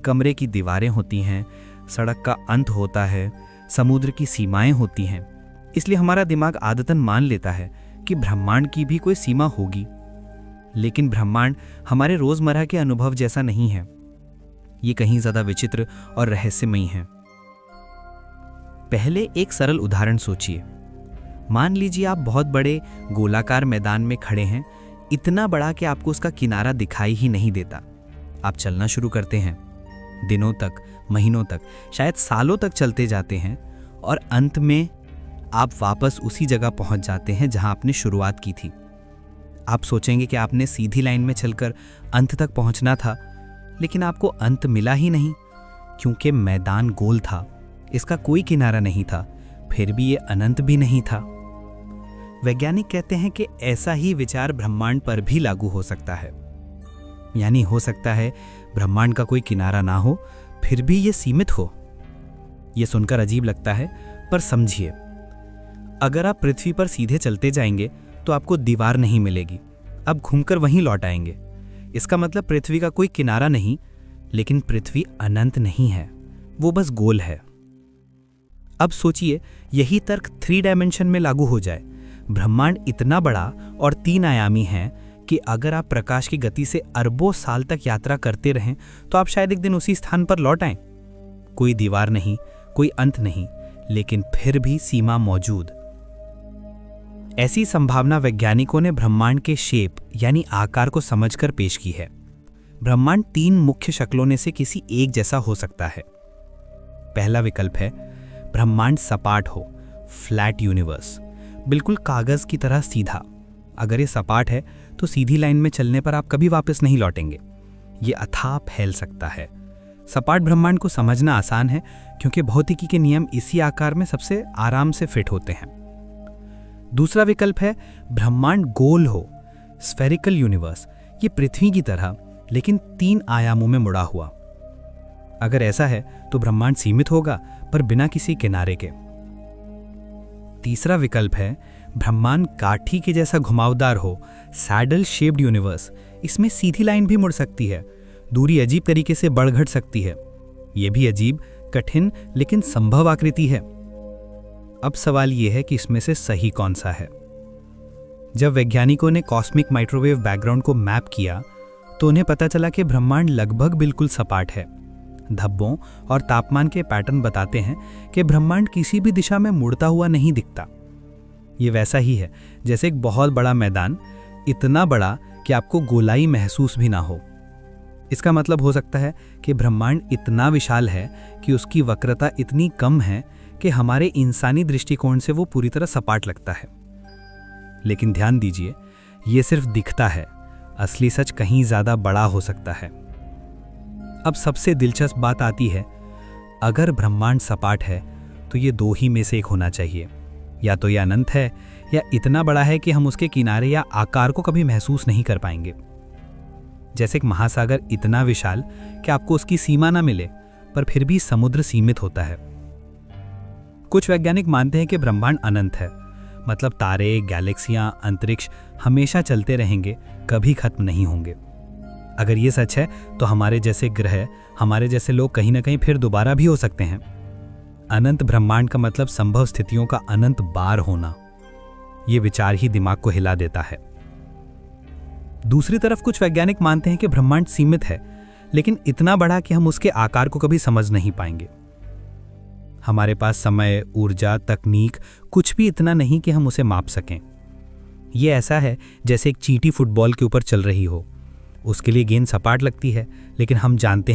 कमरे की दीवारें होती हैं, सड़क का अंत होता है, समुद्र की सीमाएं होती हैं। इसलिए हमारा दिमाग आदतन मान लेता है कि ब्रह्मांड की भी कोई सीमा होगी। लेकिन ब्रह्मांड हमारे रोजमर्रा के अनुभव जैसा नहीं है। ये कहीं ज्यादा विचित्र और रहस्यमयी है। पहले एक सरल उदाहरण सोचिए। मान लीजिए आप बहुत बड़े गोलाकार मैदान में खड़े हैं, इतना बड़ा कि आपको उसका किनारा दिखाई ही नहीं देता। आप चलना शुरू करते हैं, दिनों तक, महीनों तक, शायद सालों तक चलते जाते हैं और अंत में आप वापस उसी जगह पहुंच जाते हैं जहां आपने शुरुआत की थी। आप सोचेंगे कि आपने सीधी लाइन में चलकर अंत तक पहुंचना था, लेकिन आपको अंत मिला ही नहीं, क्योंकि मैदान गोल था, इसका कोई किनारा नहीं था, फिर भी ये अनंत भी नहीं था। वैज्ञानिक कहते हैं कि ऐसा ही विचार ब्रह्मांड पर भी लागू हो सकता है। यानी हो सकता है ब्रह्मांड का कोई किनारा ना हो, फिर भी ये सीमित हो। यह सुनकर अजीब लगता है, पर समझिए, अगर आप पृथ्वी पर सीधे चलते जाएंगे तो आपको दीवार नहीं मिलेगी, आप घूमकर वहीं लौट आएंगे। इसका मतलब पृथ्वी का कोई किनारा नहीं, लेकिन पृथ्वी अनंत नहीं है, वो बस गोल है। अब सोचिए, यही तर्क 3 डायमेंशन में लागू हो जाए। ब्रह्मांड इतना बड़ा और 3 आयामी है कि अगर आप प्रकाश की गति से अरबों साल तक यात्रा करते रहें तो आप शायद एक दिन उसी स्थान पर लौट आएं। कोई दीवार नहीं, कोई अंत नहीं, लेकिन फिर भी सीमा मौजूद। ऐसी संभावना वैज्ञानिकों ने ब्रह्मांड के शेप यानी आकार को समझकर पेश की है। ब्रह्मांड 3 मुख्य शक्लों में से किसी एक जैसा हो सकता है। पहला विकल्प है ब्रह्मांड सपाट हो, फ्लैट यूनिवर्स, बिल्कुल कागज की तरह सीधा। अगर ये सपाट है तो सीधी लाइन में चलने पर आप कभी वापस नहीं लौटेंगे। ये अथाह फैल सकता है। सपाट ब्रह्मांड को समझना आसान है, क्योंकि भौतिकी के नियम इसी आकार में सबसे आराम से फिट होते हैं। दूसरा विकल्प है ब्रह्मांड गोल हो, स्फेरिकल यूनिवर्स, ये पृथ्वी की तरह लेकिन 3 आयामों में मुड़ा हुआ। अगर ऐसा है तो ब्रह्मांड सीमित होगा, पर बिना किसी किनारे के। तीसरा विकल्प है ब्रह्मांड काठी के जैसा घुमावदार हो, सैडल शेप्ड यूनिवर्स। इसमें सीधी लाइन भी मुड़ सकती है, दूरी अजीब तरीके से बढ़ घट सकती है। यह भी अजीब, कठिन लेकिन संभव आकृति है। अब सवाल यह है कि इसमें से सही कौन सा है। जब वैज्ञानिकों ने कॉस्मिक माइक्रोवेव बैकग्राउंड को मैप किया तो उन्हें पता चला कि ब्रह्मांड लगभग बिल्कुल सपाट है। धब्बों और तापमान के पैटर्न बताते हैं कि ब्रह्मांड किसी भी दिशा में मुड़ता हुआ नहीं दिखता। ये वैसा ही है जैसे एक बहुत बड़ा मैदान, इतना बड़ा कि आपको गोलाई महसूस भी ना हो। इसका मतलब हो सकता है कि ब्रह्मांड इतना विशाल है कि उसकी वक्रता इतनी कम है कि हमारे इंसानी दृष्टिकोण से वो पूरी तरह सपाट लगता है। लेकिन ध्यान दीजिए, ये सिर्फ दिखता है, असली सच कहीं ज्यादा बड़ा हो सकता है। अब सबसे दिलचस्प बात आती है, अगर ब्रह्मांड सपाट है तो ये 2 ही में से एक होना चाहिए। या तो ये अनंत है, या इतना बड़ा है कि हम उसके किनारे या आकार को कभी महसूस नहीं कर पाएंगे। जैसे एक महासागर इतना विशाल कि आपको उसकी सीमा ना मिले, पर फिर भी समुद्र सीमित होता है। कुछ वैज्ञानिक मानते हैं कि ब्रह्मांड अनंत है, मतलब तारे, गैलेक्सियां, अंतरिक्ष हमेशा चलते रहेंगे, कभी खत्म नहीं होंगे। अगर ये सच है तो हमारे जैसे ग्रह, हमारे जैसे लोग कहीं ना कहीं फिर दोबारा भी हो सकते हैं। अनंत ब्रह्मांड का मतलब संभव स्थितियों का अनंत बार होना। ये विचार ही दिमाग को हिला देता है। दूसरी तरफ कुछ वैज्ञानिक मानते हैं कि ब्रह्मांड सीमित है, लेकिन इतना बड़ा कि हम उसके आकार को कभी समझ नहीं पाएंगे। हमारे पास समय, ऊर्जा, तकनीक कुछ भी इतना नहीं कि हम उसे माप सकें। यह ऐसा है जैसे एक चींटी फुटबॉल के ऊपर चल रही हो। उसके लिए गेंद सपाट लगती है, लेकिन हम जानते हैं